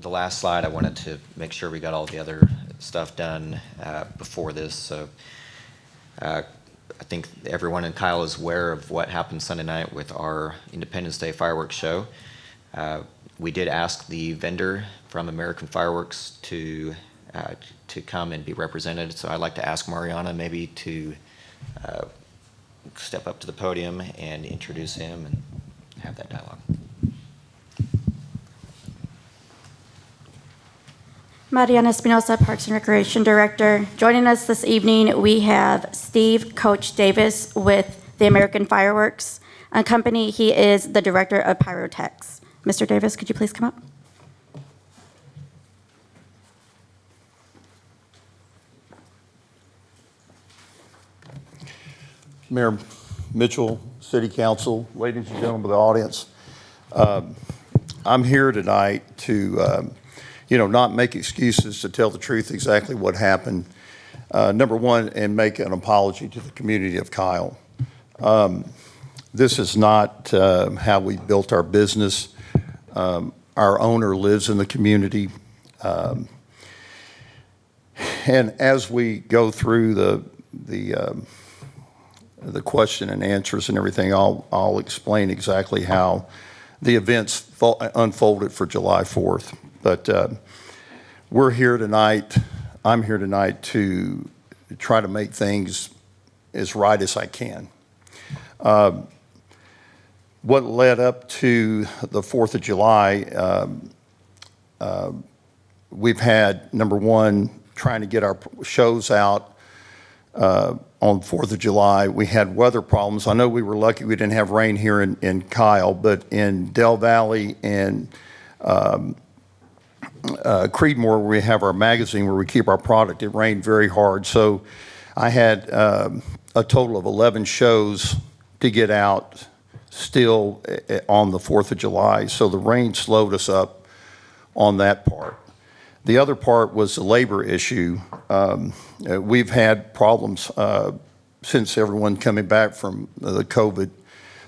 the last slide, I wanted to make sure we got all the other stuff done before this. So I think everyone in Kyle is aware of what happened Sunday night with our Independence Day fireworks show. We did ask the vendor from American Fireworks to come and be represented. So I'd like to ask Mariana maybe to step up to the podium and introduce him and have that dialogue. Mariana Espinosa, Parks and Recreation Director. Joining us this evening, we have Steve Coach Davis with the American Fireworks Company. He is the Director of Pyrotechs. Mr. Davis, could you please come up? Mayor Mitchell, City Council, ladies and gentlemen of the audience, I'm here tonight to not make excuses, to tell the truth exactly what happened. Number one, and make an apology to the community of Kyle. This is not how we built our business. Our owner lives in the community. And as we go through the question and answers and everything, I'll explain exactly how the events unfolded for July 4th. But we're here tonight, I'm here tonight to try to make things as right as I can. What led up to the 4th of July, we've had, number one, trying to get our shows out on 4th of July. We had weather problems. I know we were lucky we didn't have rain here in Kyle, but in Del Valley and Creedmoor, where we have our magazine where we keep our product, it rained very hard. So I had a total of 11 shows to get out still on the 4th of July. So the rain slowed us up on that part. The other part was the labor issue. We've had problems since everyone coming back from the COVID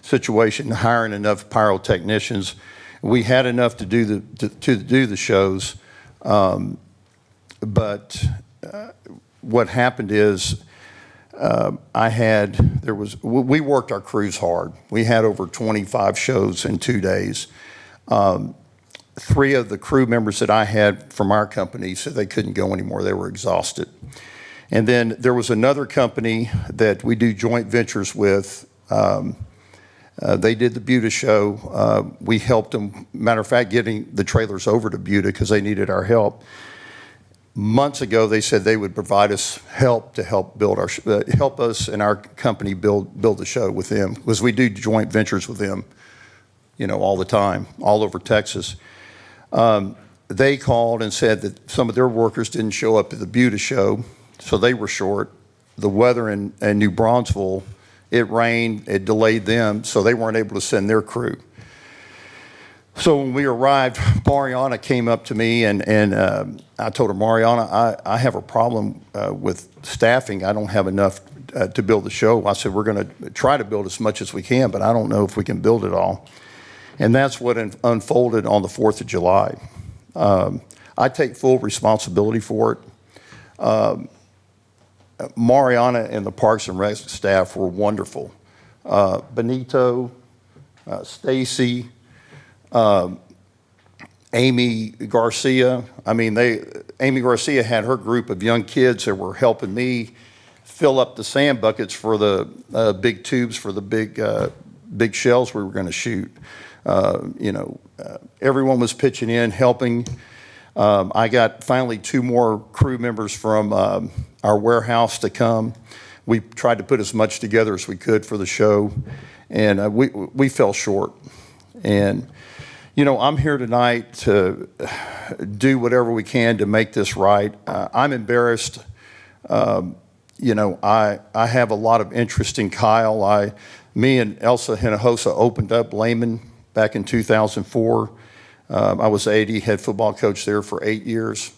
situation, hiring enough pyrotechnicians. We had enough to do the shows, but what happened is we worked our crews hard. We had over 25 shows in 2 days. 3 of the crew members that I had from our company said they couldn't go anymore. They were exhausted. And then there was another company that we do joint ventures with. They did the Buda show. We helped them, matter of fact, getting the trailers over to Buda because they needed our help. Months ago, they said they would provide us help to help build help us and our company build the show with them, because we do joint ventures with them, all the time, all over Texas. They called and said that some of their workers didn't show up at the Buda show, so they were short. The weather in New Braunfels, it rained, it delayed them, so they weren't able to send their crew. So when we arrived, Mariana came up to me and I told her, Mariana, I have a problem with staffing. I don't have enough to build the show. I said, we're going to try to build as much as we can, but I don't know if we can build it all. And that's what unfolded on the 4th of July. I take full responsibility for it. Mariana and the Parks and Rec staff were wonderful. Benito, Stacy, Amy Garcia. Amy Garcia had her group of young kids that were helping me fill up the sand buckets for the big tubes for the big shells we were going to shoot. Everyone was pitching in, helping. I got finally 2 more crew members from our warehouse to come. We tried to put as much together as we could for the show, and we fell short. And I'm here tonight to do whatever we can to make this right. I'm embarrassed. I have a lot of interest in Kyle. Me and Elsa Hinojosa opened up Lehman back in 2004. I was AD head football coach there for 8 years.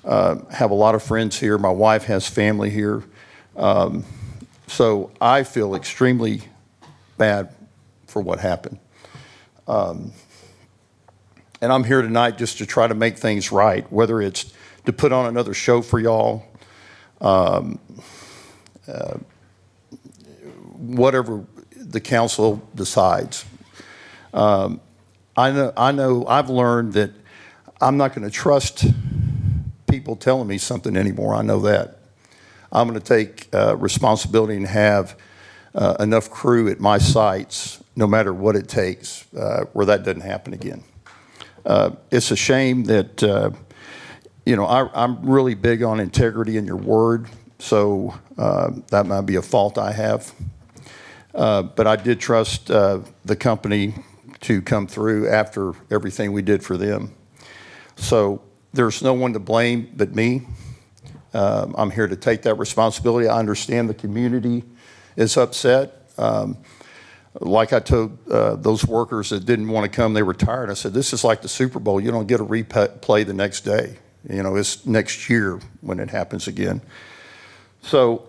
Have a lot of friends here. My wife has family here. So I feel extremely bad for what happened. And I'm here tonight just to try to make things right, whether it's to put on another show for y'all, whatever the council decides. I know I've learned that I'm not going to trust people telling me something anymore. I know that. I'm going to take responsibility and have enough crew at my sites, no matter what it takes, where that doesn't happen again. It's a shame that, I'm really big on integrity in your word, so that might be a fault I have. But I did trust the company to come through after everything we did for them. So there's no one to blame but me. I'm here to take that responsibility. I understand the community is upset. Like I told those workers that didn't want to come, they were tired. I said, this is like the Super Bowl. You don't get a replay the next day. It's next year when it happens again. So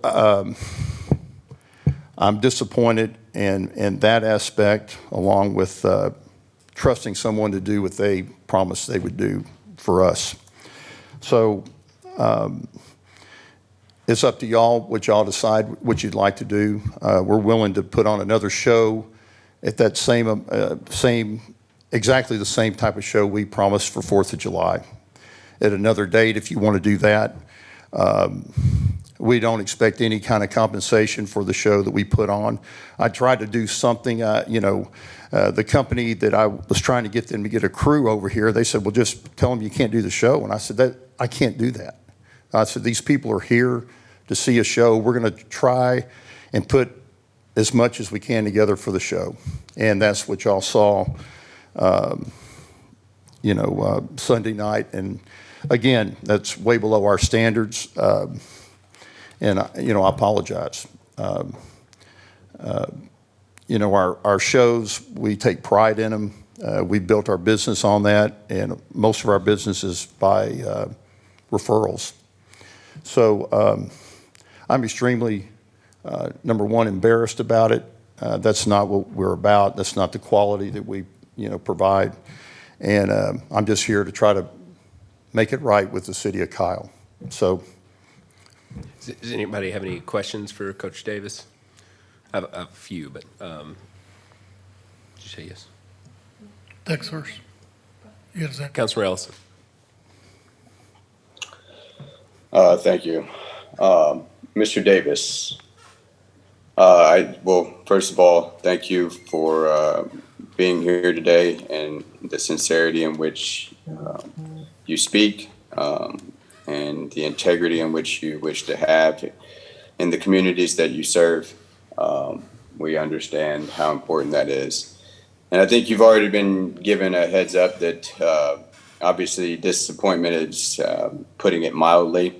I'm disappointed in that aspect, along with trusting someone to do what they promised they would do for us. So it's up to y'all, what y'all decide what you'd like to do. We're willing to put on another show at that exactly the same type of show we promised for 4th of July. At another date, if you want to do that. We don't expect any kind of compensation for the show that we put on. I tried to do something, the company that I was trying to get them to get a crew over here, they said, well, just tell them you can't do the show. And I said, I can't do that. I said, these people are here to see a show. We're going to try and put as much as we can together for the show. And that's what y'all saw, Sunday night. And again, that's way below our standards. And, I apologize. Our shows, we take pride in them. We built our business on that, and most of our business is by referrals. So I'm extremely, number one, embarrassed about it. That's not what we're about. That's not the quality that we, provide. And I'm just here to try to make it right with the city of Kyle. So. Does anybody have any questions for Coach Davis? I have a few, but did you say yes? Text first. You got a second? Councilor Ellison. Thank you. Mr. Davis, first of all, thank you for being here today and the sincerity in which you speak. And the integrity in which you wish to have in the communities that you serve. We understand how important that is. And I think you've already been given a heads up that obviously disappointment is putting it mildly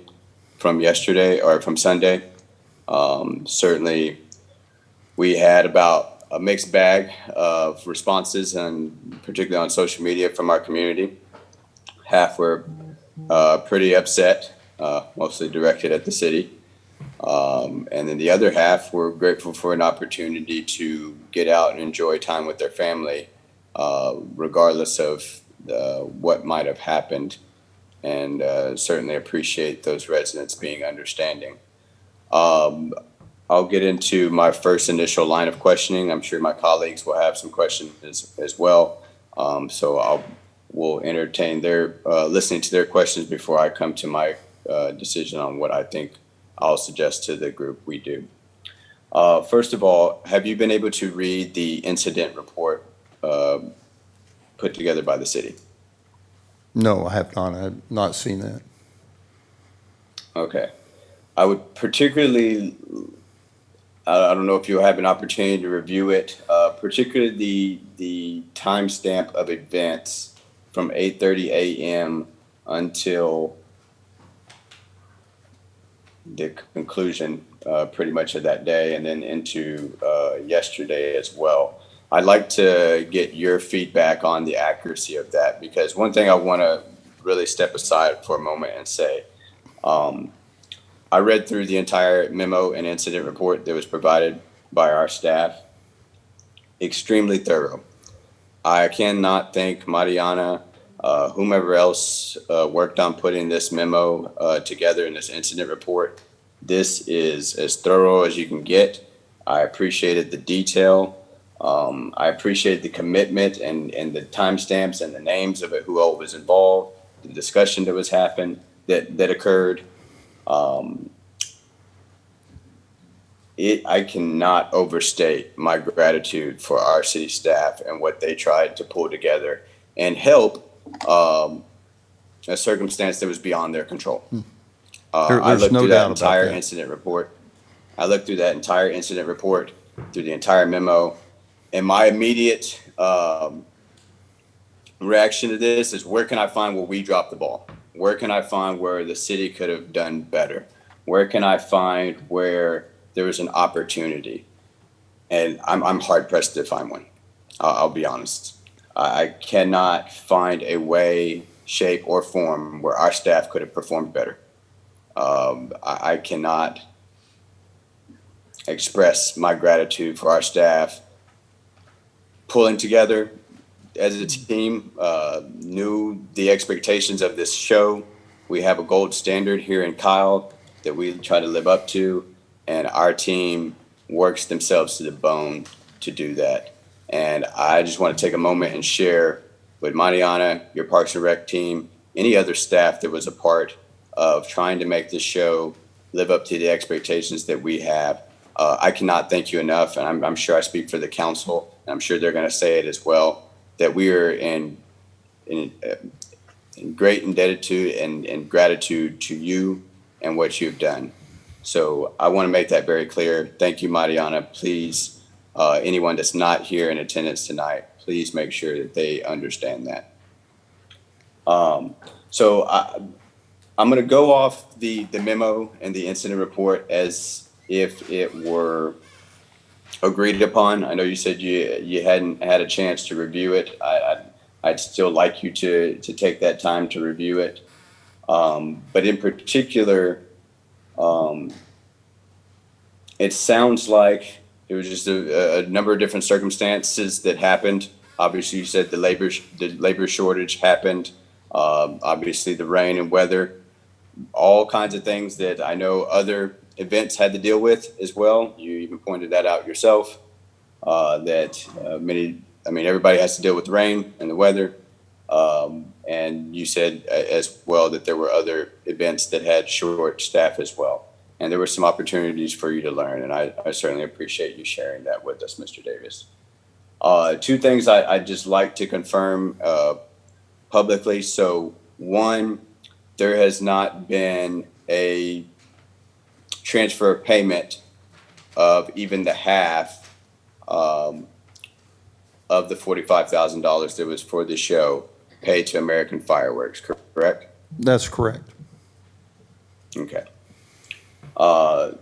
from yesterday or from Sunday. Certainly we had about a mixed bag of responses, and particularly on social media from our community. Half were pretty upset, mostly directed at the city. And then the other half were grateful for an opportunity to get out and enjoy time with their family, regardless of what might have happened, and certainly appreciate those residents being understanding. I'll get into my first initial line of questioning. I'm sure my colleagues will have some questions as well. So we'll entertain their listening to their questions before I come to my decision on what I think I'll suggest to the group we do. First of all, have you been able to read the incident report put together by the city? No, I have not. I have not seen that. Okay. I would particularly, I don't know if you'll have an opportunity to review it, particularly the timestamp of events from 8:30 a.m. until the conclusion pretty much of that day, and then into yesterday as well. I'd like to get your feedback on the accuracy of that, because one thing I want to really step aside for a moment and say, I read through the entire memo and incident report that was provided by our staff. Extremely thorough. I cannot thank Mariana whomever else worked on putting this memo together in this incident report. This is as thorough as you can get. I appreciated the detail. I appreciate the commitment and the timestamps and the names of it, who all was involved, the discussion that occurred. I cannot overstate my gratitude for our city staff and what they tried to pull together and help a circumstance that was beyond their control. I There's looked no through doubt that about entire that. incident report. I looked through that entire incident report, through the entire memo, and my immediate reaction to this is, where can I find where we dropped the ball? Where can I find where the city could have done better? Where can I find where there was an opportunity? And I'm hard pressed to find one. I'll be honest. I cannot find a way, shape, or form where our staff could have performed better. I cannot express my gratitude for our staff pulling together as a team, knew the expectations of this show. We have a gold standard here in Kyle that we try to live up to, and our team works themselves to the bone to do that. And I just want to take a moment and share with Mariana, your Parks and Rec team, any other staff that was a part of trying to make this show live up to the expectations that we have. I cannot thank you enough, and I'm sure I speak for the council, and I'm sure they're going to say it as well, that we are in great indebted and gratitude to you and what you've done. So I want to make that very clear. Thank you, Mariana. Please, anyone that's not here in attendance tonight, please make sure that they understand that. So I'm going to go off the memo and the incident report as if it were agreed upon. I know you said you hadn't had a chance to review it. I'd still like you to take that time to review it. But in particular, it sounds like it was just a number of different circumstances that happened. Obviously, you said the labor shortage happened. Obviously, the rain and weather, all kinds of things that I know other events had to deal with as well. You even pointed that out yourself, that everybody has to deal with the rain and the weather. And you said as well that there were other events that had short staff as well. And there were some opportunities for you to learn. And I certainly appreciate you sharing that with us, Mr. Davis. Two things I'd just like to confirm publicly. So one, there has not been a transfer of payment of even the half of the $45,000 that was for the show paid to American Fireworks, correct? That's correct. Okay. So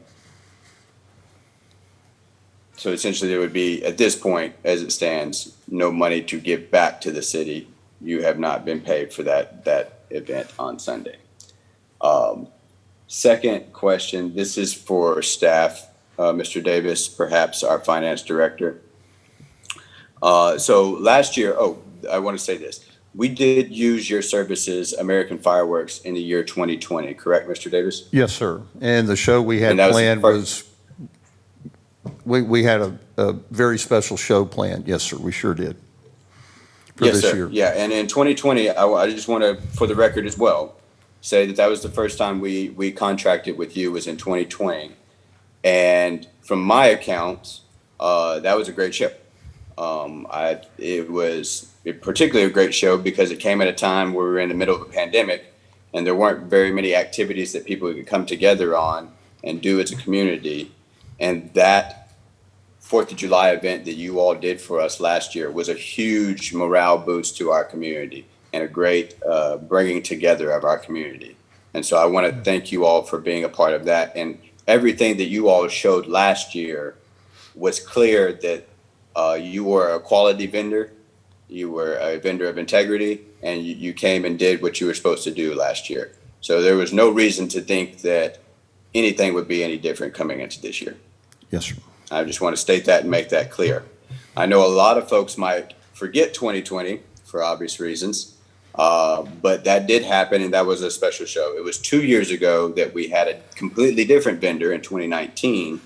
essentially there would be, at this point, as it stands, no money to give back to the city. You have not been paid for that event on Sunday. Second question, this is for staff, Mr. Davis, perhaps our finance director. So last year, I want to say this. We did use your services, American Fireworks, in the year 2020, correct, Mr. Davis? Yes, sir. And the show we had And that was the planned first- we had a very special show planned. Yes, sir, we sure did. For Yes, this sir. year. Yeah, and in 2020, I just want to, for the record as well, say that was the first time we contracted with you was in 2020. And from my accounts, that was a great show. It was particularly a great show because it came at a time where we were in the middle of a pandemic and there weren't very many activities that people could come together on and do as a community. And that 4th of July event that you all did for us last year was a huge morale boost to our community and a great bringing together of our community. And so I want to thank you all for being a part of that. And everything that you all showed last year was clear that you were a quality vendor, you were a vendor of integrity, and you came and did what you were supposed to do last year. So there was no reason to think that anything would be any different coming into this year. Yes, sir. I just want to state that and make that clear. I know a lot of folks might forget 2020 for obvious reasons, But that did happen, and that was a special show. It was 2 years ago that we had a completely different vendor in 2019,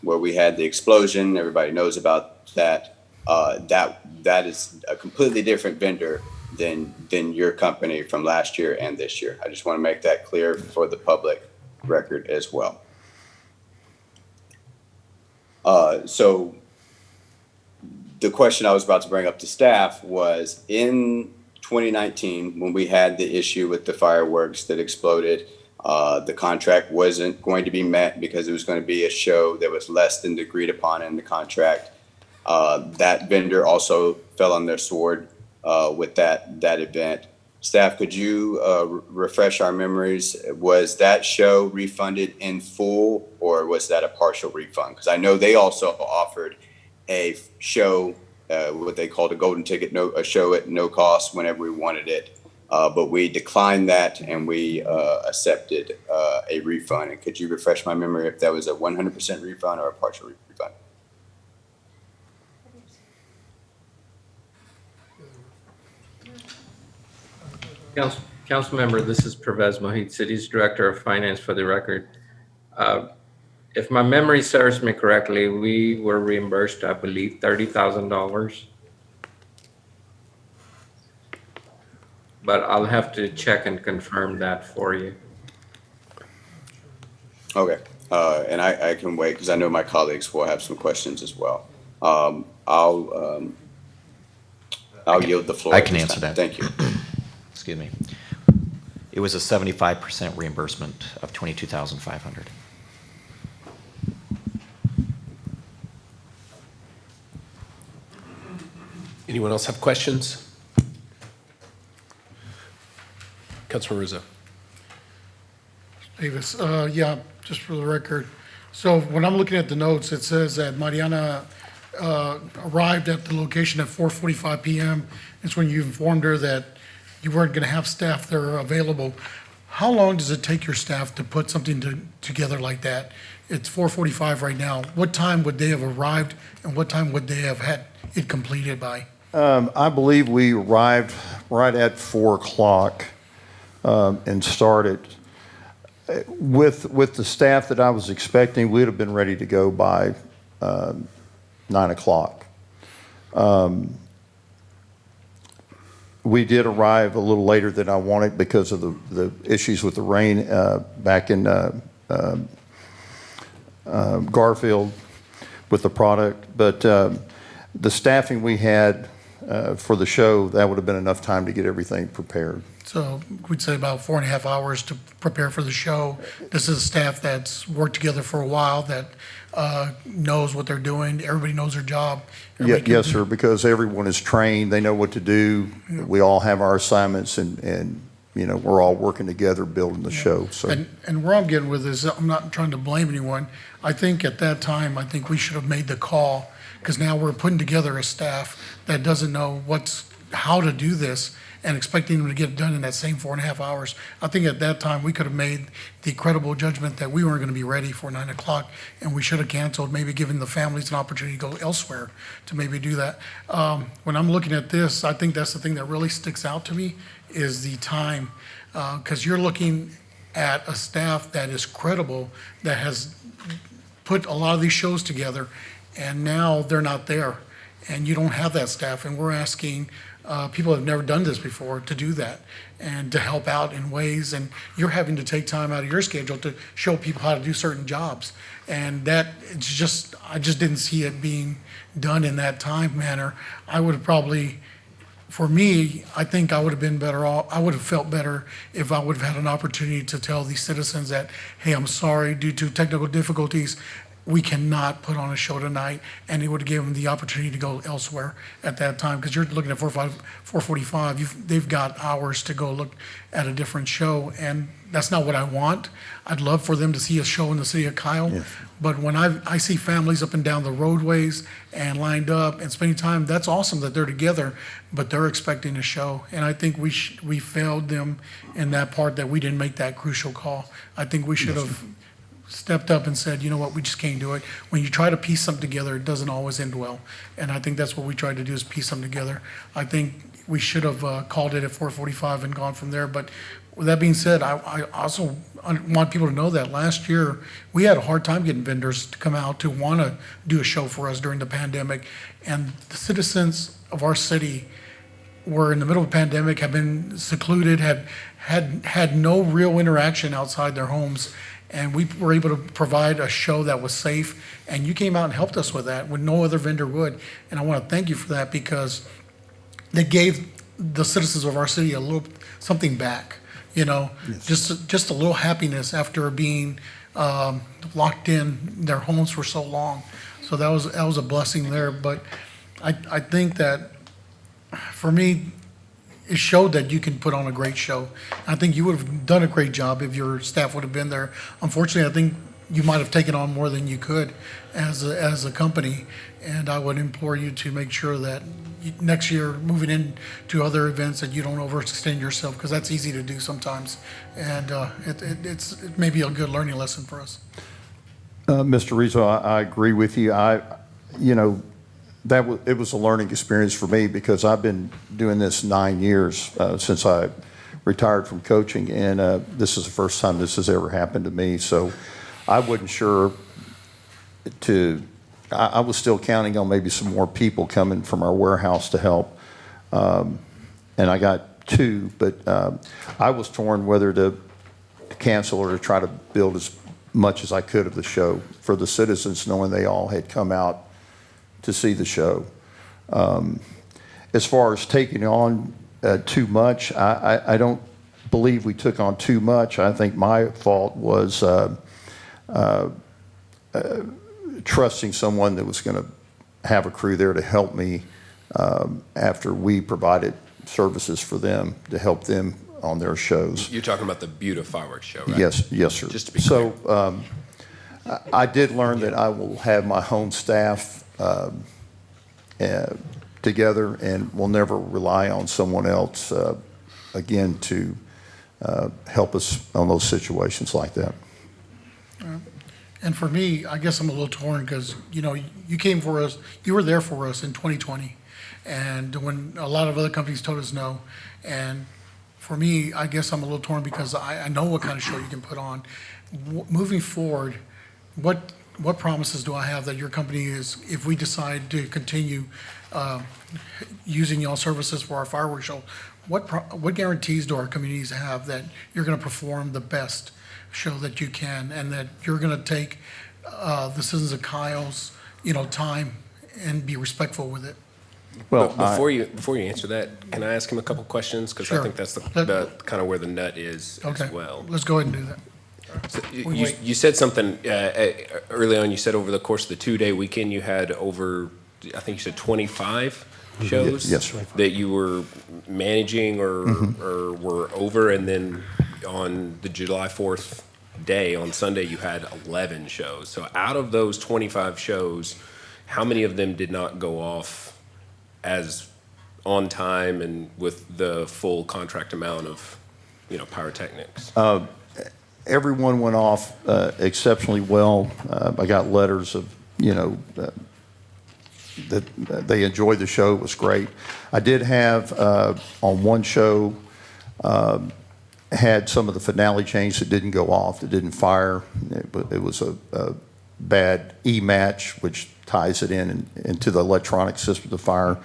where we had the explosion. Everybody knows about that. That is a completely different vendor than your company from last year and this year. I just want to make that clear for the public record as well. So the question I was about to bring up to staff was, in 2019, when we had the issue with the fireworks that exploded, the contract wasn't going to be met because it was going to be a show that was less than agreed upon in the contract. That vendor also fell on their sword with that event. Staff, could you refresh our memories? Was that show refunded in full, or was that a partial refund? Because I know they also offered a show, what they called a golden ticket, a show at no cost whenever we wanted it. But we declined that, and we accepted a refund. And could you refresh my memory if that was a 100% refund or a partial refund? Council member, this is Pervez Mohit, City's Director of Finance, for the record. If my memory serves me correctly, we were reimbursed, I believe, $30,000. But I'll have to check and confirm that for you. Okay. And I can wait because I know my colleagues will have some questions as well. I'll yield the floor. I can answer that. Thank you. Excuse me. It was a 75% reimbursement of $22,500. Anyone else have questions? Councilman Rizzo. Davis, yeah, just for the record. So when I'm looking at the notes, it says that Mariana arrived at the location at 4:45 PM. It's when you informed her that you weren't going to have staff there available. How long does it take your staff to put something together like that? It's 4:45 right now. What time would they have arrived, and what time would they have had it completed by? I believe we arrived right at 4 o'clock and started. With the staff that I was expecting, we'd have been ready to go by 9 o'clock. We did arrive a little later than I wanted because of the issues with the rain back in Garfield with the product. But the staffing we had for the show, that would have been enough time to get everything prepared. So we'd say about 4.5 hours to prepare for the show. This is staff that's worked together for a while, that knows what they're doing. Everybody knows their job. Yes, sir, because everyone is trained. They know what to do. Yeah. We all have our assignments, and you know, we're all working together building the show. So. And where I'm getting with this, I'm not trying to blame anyone. I think at that time, I think we should have made the call, because now we're putting together a staff that doesn't know how to do this, and expecting them to get it done in that same 4.5 hours. I think at that time, we could have made the credible judgment that we weren't going to be ready for 9 o'clock, and we should have canceled, maybe given the families an opportunity to go elsewhere to maybe do that. When I'm looking at this, I think that's the thing that really sticks out to me, is the time. Because you're looking at a staff that is credible, that has put a lot of these shows together, and now they're not there. And you don't have that staff, and we're asking people who have never done this before to do that and to help out in ways, and you're having to take time out of your schedule to show people how to do certain jobs. And I just didn't see it being done in that time manner. I would have probably, for me, I think I would have been better off. I would have felt better if I would have had an opportunity to tell these citizens that, hey, I'm sorry, due to technical difficulties, we cannot put on a show tonight, and it would have given them the opportunity to go elsewhere at that time, because you're looking at 4:45. They've got hours to go look at a different show, and that's not what I want. I'd love for them to see a show in the city of Kyle, Yes. but when I see families up and down the roadways and lined up and spending time, that's awesome that they're together, but they're expecting a show, and I think we failed them in that part, that we didn't make that crucial call. I think we should have stepped up and said, you know what, we just can't do it. When you try to piece something together, it doesn't always end well. And I think that's what we tried to do, is piece something together. I think we should have called it at 4:45 and gone from there. But with that being said, I also want people to know that last year, we had a hard time getting vendors to come out to want to do a show for us during the pandemic. And the citizens of our city were in the middle of a pandemic, have been secluded, had no real interaction outside their homes. And we were able to provide a show that was safe. And you came out and helped us with that when no other vendor would. And I want to thank you for that, because they gave the citizens of our city a little something back, you know, just a little happiness after being locked in their homes for so long. So that was a blessing there. But I think that for me, it showed that you can put on a great show. I think you would have done a great job if your staff would have been there. Unfortunately, I think you might have taken on more than you could as a company. And I would implore you to make sure that next year, moving into other events, that you don't overextend yourself, because that's easy to do sometimes. And it may be a good learning lesson for us. Mr. Rizzo, I agree with you. You know, it was a learning experience for me, because I've been doing this 9 years since I retired from coaching, and this is the first time this has ever happened to me. So I wasn't sure I was still counting on maybe some more people coming from our warehouse to help, and I got 2, but I was torn whether to cancel or to try to build as much as I could of the show for the citizens, knowing they all had come out to see the show. As far as taking on too much, I don't believe we took on too much. I think my fault was trusting someone that was going to have a crew there to help me after we provided services for them to help them on their shows. You're talking about the Buda Fireworks Show, right? Yes, sir. Just to be clear. So I did learn that I will have my home staff together, and will never rely on someone else again to help us on those situations like that. And for me, I guess I'm a little torn, because, you know, you came for us, you were there for us in 2020. And when a lot of other companies told us no. And for me, I guess I'm a little torn, because I know what kind of show you can put on. Moving forward, what promises do I have that your company is, if we decide to continue using y'all services for our fireworks show, what guarantees do our communities have that you're going to perform the best show that you can, and that you're going to take the citizens of Kyle's, you know, time and be respectful with it? Well, Before you answer that, can I ask him a couple questions? Because I Sure. think that's the kind of where the nut is Okay, as well. let's go ahead and do that. So wait. you said something early on. You said over the course of the 2-day weekend, you had over, I think you said 25 shows? Yes, sir. That you were managing or were over, and then on the July 4th day, on Sunday, you had 11 shows. So out of those 25 shows, how many of them did not go off as on time and with the full contract amount of, you know, pyrotechnics? everyone went off exceptionally well. I got letters of, you know, that they enjoyed the show. It was great. I did have on one show had some of the finale chains that didn't go off, that didn't fire. It was a bad E-match, which ties it into the electronic system to fire.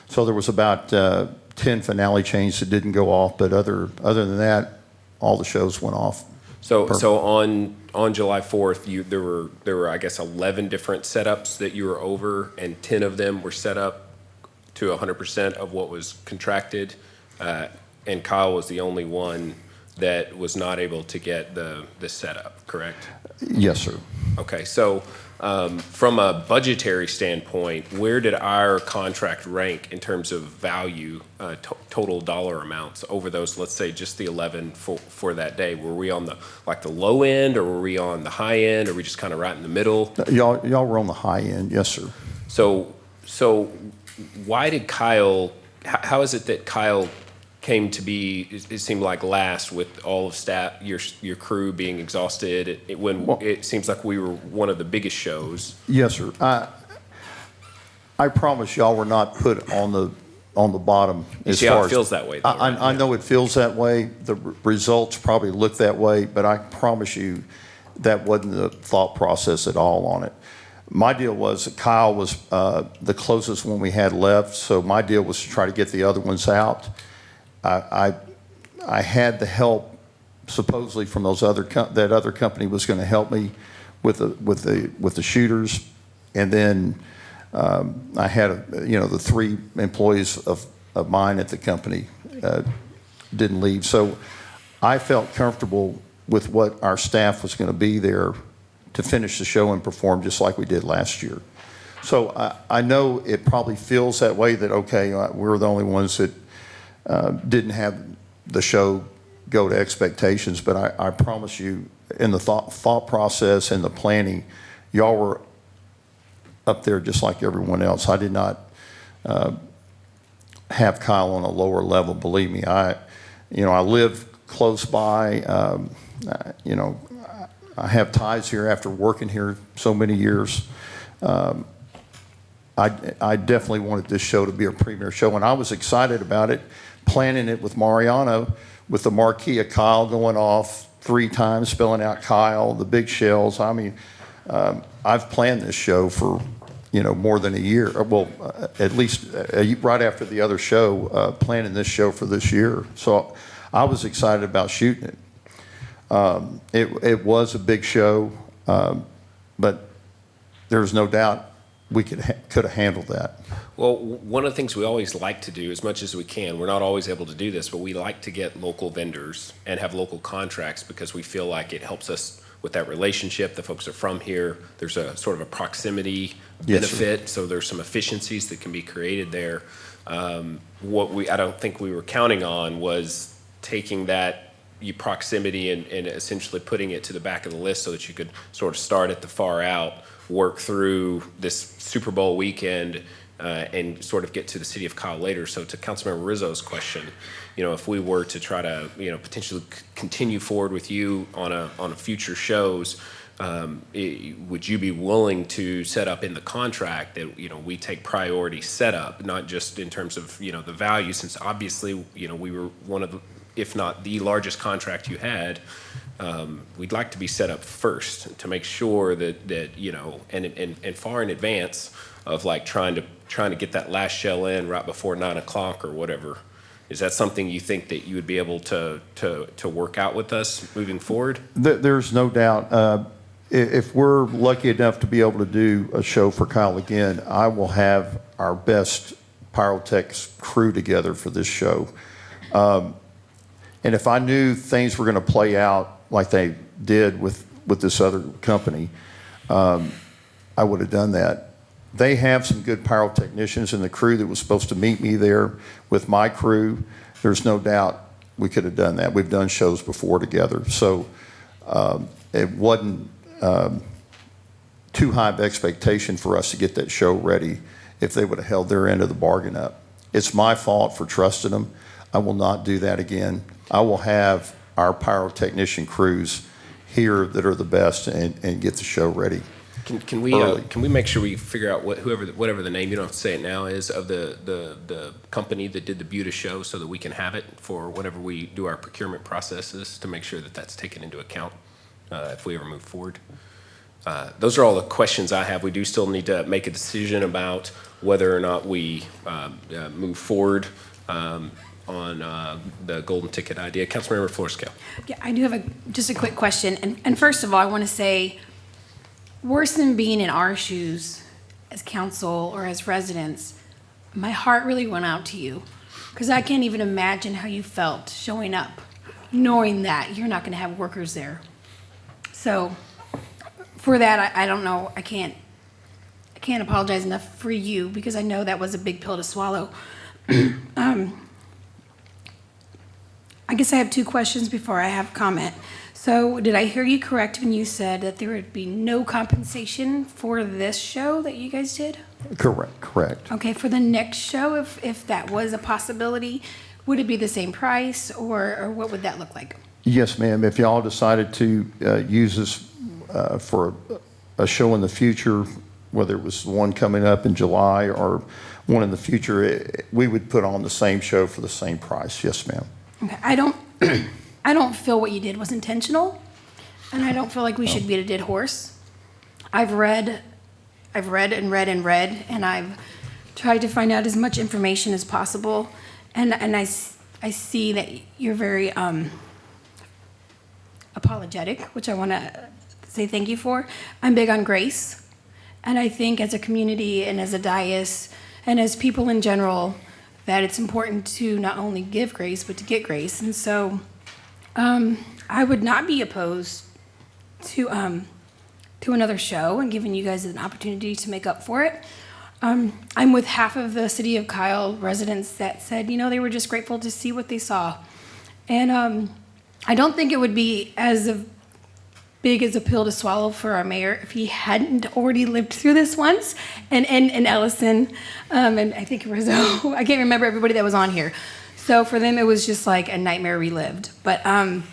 So there was about 10 finale chains that didn't go off, but other than that, all the shows went off. So on July 4th, there were I guess 11 different setups that you were over, and 10 of them were set up to 100% of what was contracted, and Kyle was the only one that was not able to get the setup, correct? Yes, sir. Okay, so from a budgetary standpoint, where did our contract rank in terms of value, total dollar amounts over those, let's say just the 11 for that day? Were we on the low end, or were we on the high end, or were we just kind of right in the middle? Y'all were on the high end, yes, sir. So why did Kyle, how is it that Kyle came to be, it seemed like last with all of staff, your crew being exhausted, it seems like we were one of the biggest shows. Yes, sir. I promise y'all we're not put on the bottom You as see how far it as. feels that way, though, right? I know it feels that way. The results probably look that way, but I promise you that wasn't the thought process at all on it. My deal was that Kyle was the closest one we had left, so my deal was to try to get the other ones out. I had the help supposedly from that other company was going to help me with the shooters, and then I had the 3 employees of mine at the company didn't leave, so I felt comfortable with what our staff was going to be there to finish the show and perform just like we did last year. So I know it probably feels that way, that, okay, we're the only ones that didn't have the show go to expectations, but I promise you, in the thought process and the planning, y'all were up there just like everyone else. I did not have Kyle on a lower level, believe me. I live close by, I have ties here after working here so many years. I definitely wanted this show to be a premier show, and I was excited about it, planning it with Mariano, with the marquee of Kyle going off 3 times, spelling out Kyle, the big shells. I mean, I've planned this show for, more than a year. Well, at least right after the other show, planning this show for this year. So I was excited about shooting it. It was a big show, but there's no doubt we could have handled that. Well, one of the things we always like to do, as much as we can, we're not always able to do this, but we like to get local vendors and have local contracts because we feel like it helps us with that relationship. The folks are from here. There's a sort of a proximity benefit, so there's some efficiencies that can be created there. What I don't think we were counting on was taking that proximity and essentially putting it to the back of the list so that you could sort of start at the far out, work through this Super Bowl weekend, and sort of get to the city of Kyle later. So to Councilmember Rizzo's question, if we were to try to, potentially continue forward with you on a future shows, would you be willing to set up in the contract that, we take priority setup, not just in terms of, the value, since obviously, we were one of the, if not the largest contract you had, we'd like to be set up first to make sure that and far in advance of like trying to get that last shell in right before 9 o'clock or whatever. Is that something you think that you would be able to work out with us moving forward? There's no doubt. If we're lucky enough to be able to do a show for Kyle again, I will have our best pyrotechs crew together for this show. And if I knew things were going to play out like they did with this other company, I would have done that. They have some good pyrotechnicians in the crew that was supposed to meet me there with my crew. There's no doubt we could have done that. We've done shows before together. So it wasn't too high of expectation for us to get that show ready if they would have held their end of the bargain up. It's my fault for trusting them. I will not do that again. I will have our pyrotechnician crews here that are the best and get the show ready. Can we make sure we figure out whatever the name, you don't have to say it now, is of the company that did the Buda show so that we can have it for whenever we do our procurement processes to make sure that that's taken into account if we ever move forward. Those are all the questions I have. We do still need to make a decision about whether or not we move forward on the golden ticket idea. Councilmember Florescale. Yeah, I do have just a quick question. And first of all, I want to say, worse than being in our shoes as council or as residents, my heart really went out to you because I can't even imagine how you felt showing up, knowing that you're not going to have workers there. So for that, I don't know. I can't apologize enough for you because I know that was a big pill to swallow. I guess I have 2 questions before I have comment. So did I hear you correct when you said that there would be no compensation for this show that you guys did? Correct. Okay, for the next show, if that was a possibility, would it be the same price, or what would that look like? Yes, ma'am. If y'all decided to use this for a show in the future, whether it was one coming up in July or one in the future, we would put on the same show for the same price. Yes, ma'am. Okay, I don't feel what you did was intentional, and I don't feel like we should beat a dead horse. I've read and read and read, and I've tried to find out as much information as possible, and I see that you're very apologetic, which I want to say thank you for. I'm big on grace, and I think as a community and as a dais and as people in general, that it's important to not only give grace, but to get grace. And so I would not be opposed to another show and giving you guys an opportunity to make up for it. I'm with half of the City of Kyle residents that said, they were just grateful to see what they saw. And I don't think it would be as big as a pill to swallow for our mayor if he hadn't already lived through this once, and Ellison, and I think Rizzo. I can't remember everybody that was on here. So for them, it was just like a nightmare relived. But And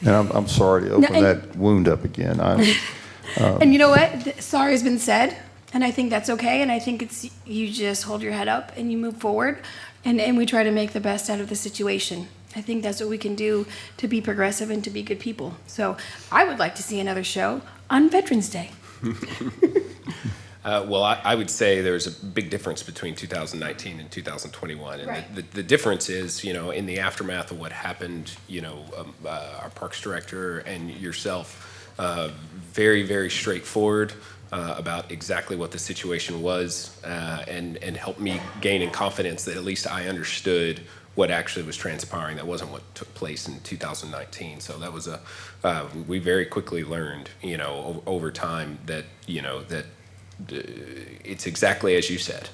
I'm sorry to open that wound up again. And you know what? Sorry has been said, and I think that's okay. And I think it's you just hold your head up and you move forward, and we try to make the best out of the situation. I think that's what we can do to be progressive and to be good people. So I would like to see another show on Veterans Day. Well, I would say there's a big difference between 2019 and 2021. And Right. the difference is, in the aftermath of what happened, our Parks Director and yourself, very, very straightforward about exactly what the situation was, and helped me gain in confidence that at least I understood what actually was transpiring. That wasn't what took place in 2019. So that was we very quickly learned, over time that, that it's exactly as you said.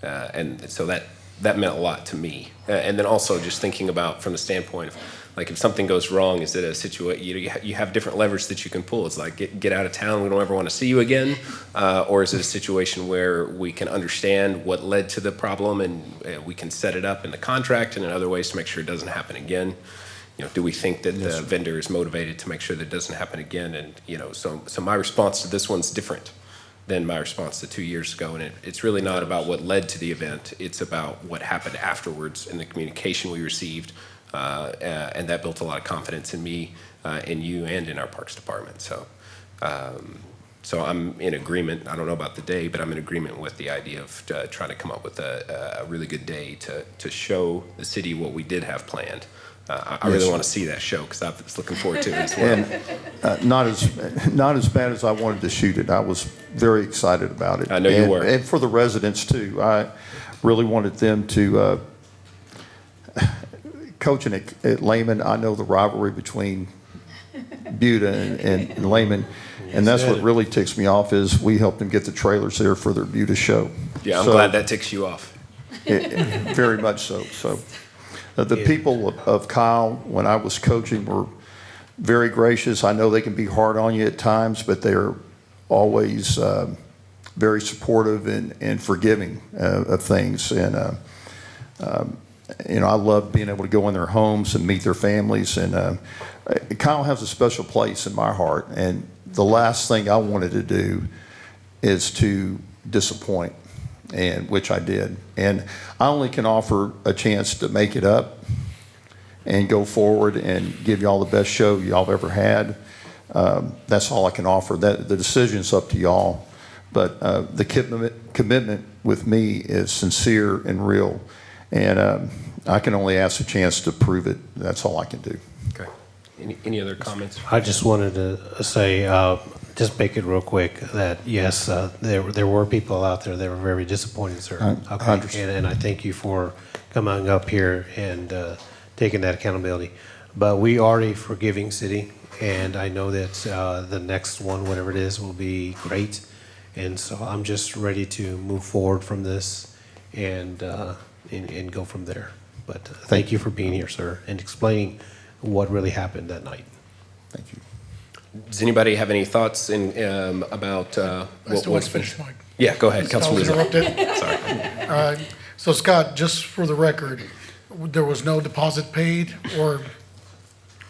And so that meant a lot to me. And then also just thinking about from the standpoint of, like, if something goes wrong, is it a situation, you have different levers that you can pull. It's like, get out of town, we don't ever want to see you again. Or is it a situation where we can understand what led to the problem and we can set it up in the contract and in other ways to make sure it doesn't happen again? Do we think that the vendor is motivated to make sure that it doesn't happen again? And, so my response to this one's different than my response to 2 years ago. And it's really not about what led to the event. It's about what happened afterwards and the communication we received. And that built a lot of confidence in me, in you, and in our Parks Department. So I'm in agreement. I don't know about the day, but I'm in agreement with the idea of trying to come up with a really good day to show the city what we did have planned. I really want to see that show because I was looking forward to it as well. And not as bad as I wanted to shoot it. I was very excited about it. I know you were. And for the residents too. I really wanted them to coaching at Lehman. I know the rivalry between Buda and Lehman, and that's what really ticks me off is we helped them get the trailers there for their Buda show. Yeah, I'm glad that ticks you off. Very much so. So the people of Kyle, when I was coaching, were very gracious. I know they can be hard on you at times, but they're always very supportive and forgiving of things. And I love being able to go in their homes and meet their families. And Kyle has a special place in my heart. And the last thing I wanted to do is to disappoint, and which I did. And I only can offer a chance to make it up and go forward and give y'all the best show y'all ever had. That's all I can offer. The decision's up to y'all. But the commitment with me is sincere and real. And I can only ask a chance to prove it. That's all I can do. Okay. Any other comments? I just wanted to say, just make it real quick, that yes, there were people out there that were very disappointed, sir. I Okay, understand. and I thank you for coming up here and taking that accountability. But we are a forgiving city, and I know that the next one, whatever it is, will be great. And so I'm just ready to move forward from this and go from there. But thank you for being here, sir, and explaining what really happened that night. Thank you. Does anybody have any thoughts about I still want what's to been? finish, Mike. Yeah, go ahead, I Councilman was Rizzo. interrupted. Sorry. So Scott, just for the record, there was no deposit paid, or,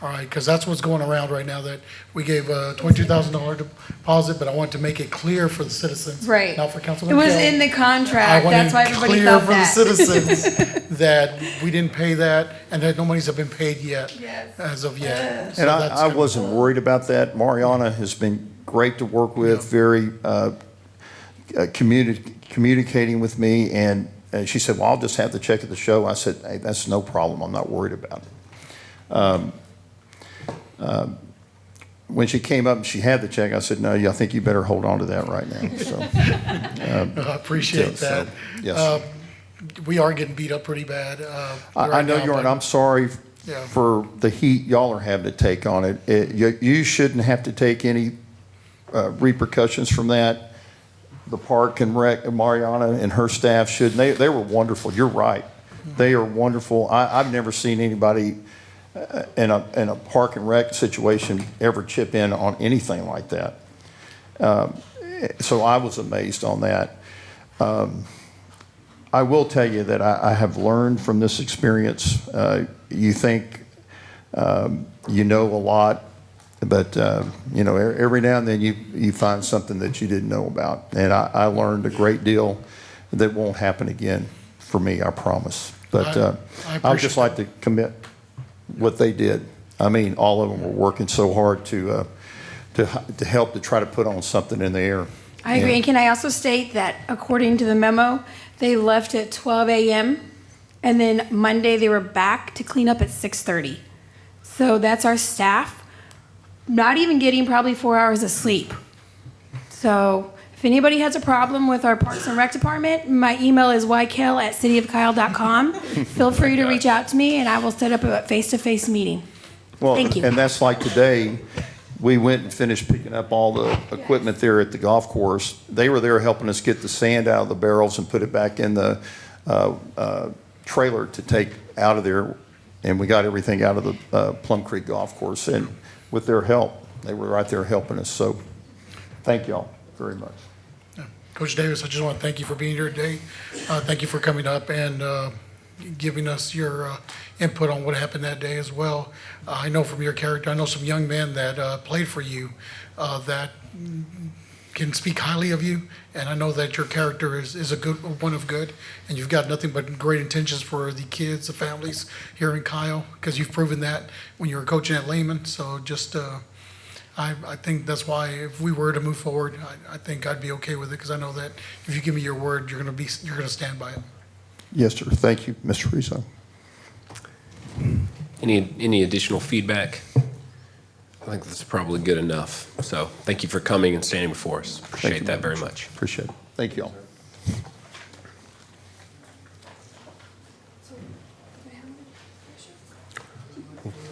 all right, because that's what's going around right now, that we gave a $22,000 deposit, but I want to make it clear for the citizens. Right. Not for Councilman It was Kell. in the I contract, want that's it why everybody clear thought for the that. citizens that we didn't pay that, and that no monies have been paid yet, Yes. as of yet. So And that's I good. wasn't worried about that. Mariana has been great to work with, very communicating with me, and she said, well, I'll just have the check at the show. I said, hey, that's no problem. I'm not worried about it. When she came up and she had the check, I said, no, I think you better hold on to that right now. So, I appreciate so, that. yes. We are getting beat up pretty bad. I right know now, you are, and but- I'm sorry Yeah. for the heat y'all are having to take on it. You shouldn't have to take any repercussions from that. The Park and Rec, Mariana and her staff should. They were wonderful. You're right. They are wonderful. I've never seen anybody in a Park and Rec situation ever chip in on anything like that. So I was amazed on that. I will tell you that I have learned from this experience. You think you know a lot, but you know, every now and then you find something that you didn't know about. And I learned a great deal that won't happen again for me, I promise. But I I'd appreciate just like to commit what they did. I mean, all of them were working so hard to help to try to put on something in the air. I agree, and can I also state that according to the memo, they left at 12 a.m., and then Monday they were back to clean up at 6:30. So that's our staff, not even getting probably 4 hours of sleep. So if anybody has a problem with our Parks and Rec department, my email is ykel@cityofkyle.com. Feel free to reach out to me, and I will set up a face-to-face meeting. Well, Thank you. and that's like today, we went and finished picking up all the equipment there at the golf course. They were there helping us get the sand out of the barrels and put it back in the trailer to take out of there. And we got everything out of the Plum Creek Golf Course. And with their help, they were right there helping us. So thank y'all very much. Coach Davis, I just want to thank you for being here today. Thank you for coming up and giving us your input on what happened that day as well. I know from your character, I know some young men that played for you that can speak highly of you, and I know that your character is a good one of good, and you've got nothing but great intentions for the kids, the families here in Kyle, because you've proven that when you were coaching at Lehman. So just I think that's why if we were to move forward, I think I'd be okay with it, because I know that if you give me your word, you're gonna stand by it. Yes, sir. Thank you, Mr. Rizzo. Any additional feedback? I think that's probably good enough. So thank you for coming and standing before us. Appreciate that very much. Appreciate it. Thank you all.